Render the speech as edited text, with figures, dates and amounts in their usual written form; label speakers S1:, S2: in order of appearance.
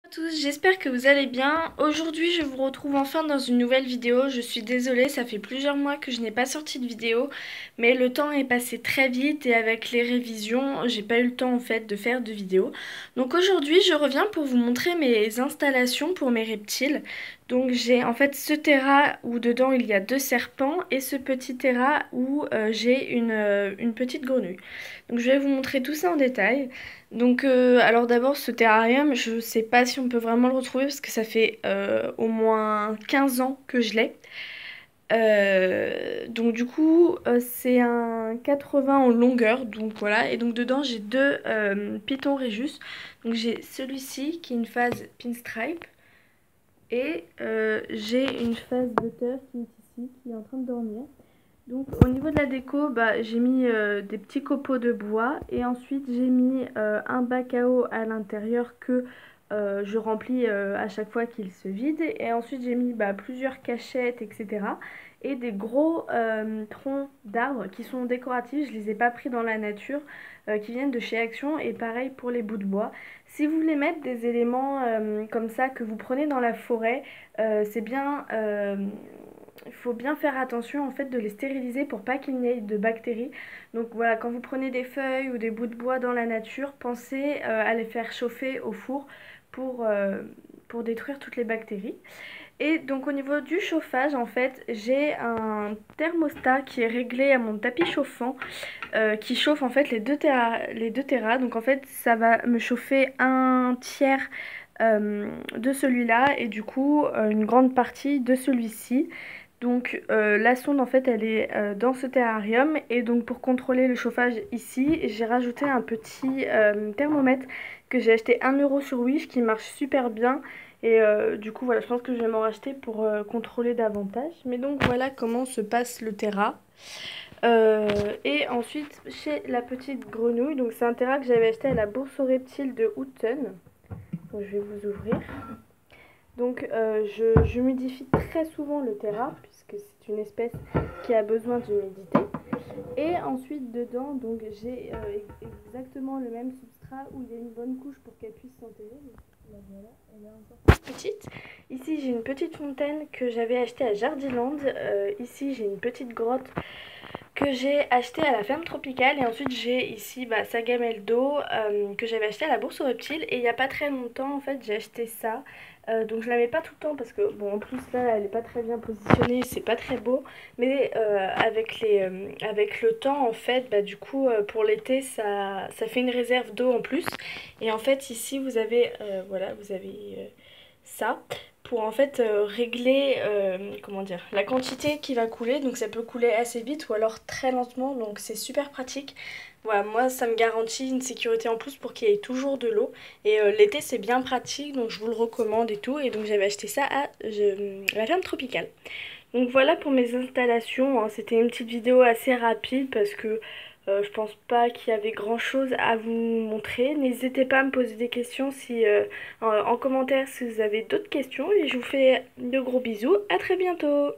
S1: À tous, j'espère que vous allez bien. Aujourd'hui, je vous retrouve enfin dans une nouvelle vidéo. Je suis désolée, ça fait plusieurs mois que je n'ai pas sorti de vidéo, mais le temps est passé très vite et avec les révisions, j'ai pas eu le temps en fait de faire de vidéo. Donc aujourd'hui, je reviens pour vous montrer mes installations pour mes reptiles. Donc j'ai en fait ce terrain où dedans il y a deux serpents et ce petit terrain où j'ai une petite grenouille. Donc je vais vous montrer tout ça en détail. Donc alors d'abord ce terrarium, je sais pas si on peut vraiment le retrouver parce que ça fait au moins 15 ans que je l'ai. Donc du coup c'est un 80 en longueur, donc voilà, et donc dedans j'ai deux pitons Rhésus. Donc j'ai celui-ci qui est une phase pinstripe et j'ai une phase butter qui est ici, qui est en train de dormir. Donc au niveau de la déco, j'ai mis des petits copeaux de bois et ensuite j'ai mis un bac à eau à l'intérieur que je remplis à chaque fois qu'il se vide. Et ensuite j'ai mis plusieurs cachettes, etc. Et des gros troncs d'arbres qui sont décoratifs, je les ai pas pris dans la nature, qui viennent de chez Action. Et pareil pour les bouts de bois. Si vous voulez mettre des éléments comme ça que vous prenez dans la forêt, c'est bien... il faut bien faire attention en fait de les stériliser pour pas qu'il n'y ait de bactéries. Donc voilà, quand vous prenez des feuilles ou des bouts de bois dans la nature, pensez à les faire chauffer au four pour, euh, pour détruire toutes les bactéries. Et donc au niveau du chauffage, en fait, j'ai un thermostat qui est réglé à mon tapis chauffant qui chauffe en fait les deux terras. Donc en fait, ça va me chauffer un tiers de celui-là et du coup une grande partie de celui-ci. Donc la sonde en fait elle est dans ce terrarium et donc pour contrôler le chauffage ici j'ai rajouté un petit thermomètre que j'ai acheté 1 € sur Wish qui marche super bien et du coup voilà je pense que je vais m'en racheter pour contrôler davantage. Mais donc voilà comment se passe le terra. Et ensuite chez la petite grenouille, donc c'est un terra que j'avais acheté à la bourse aux reptiles de Houghton. Donc je vais vous ouvrir. Donc j'humidifie très souvent le terra puisque c'est une espèce qui a besoin d'humidité. Et ensuite dedans donc j'ai exactement le même substrat où il y a une bonne couche pour qu'elle puisse s'enterrer. Là, voilà, elle est encore plus petite. Ici j'ai une petite fontaine que j'avais achetée à Jardiland. Ici j'ai une petite grotte que j'ai acheté à la ferme tropicale et ensuite j'ai ici sa gamelle d'eau que j'avais acheté à la bourse aux reptiles et il n'y a pas très longtemps en fait j'ai acheté ça. Donc je la mets pas tout le temps parce que bon en plus là elle est pas très bien positionnée, c'est pas très beau, mais avec le temps en fait du coup pour l'été ça fait une réserve d'eau en plus. Et en fait ici vous avez voilà vous avez ça pour en fait régler comment dire la quantité qui va couler. Donc ça peut couler assez vite ou alors très lentement, donc c'est super pratique. Voilà, moi ça me garantit une sécurité en plus pour qu'il y ait toujours de l'eau et l'été c'est bien pratique donc je vous le recommande et tout. Et donc j'avais acheté ça à la ferme tropicale. Donc voilà pour mes installations, hein. C'était une petite vidéo assez rapide parce que je pense pas qu'il y avait grand chose à vous montrer. N'hésitez pas à me poser des questions si, en commentaire si vous avez d'autres questions et je vous fais de gros bisous. À très bientôt.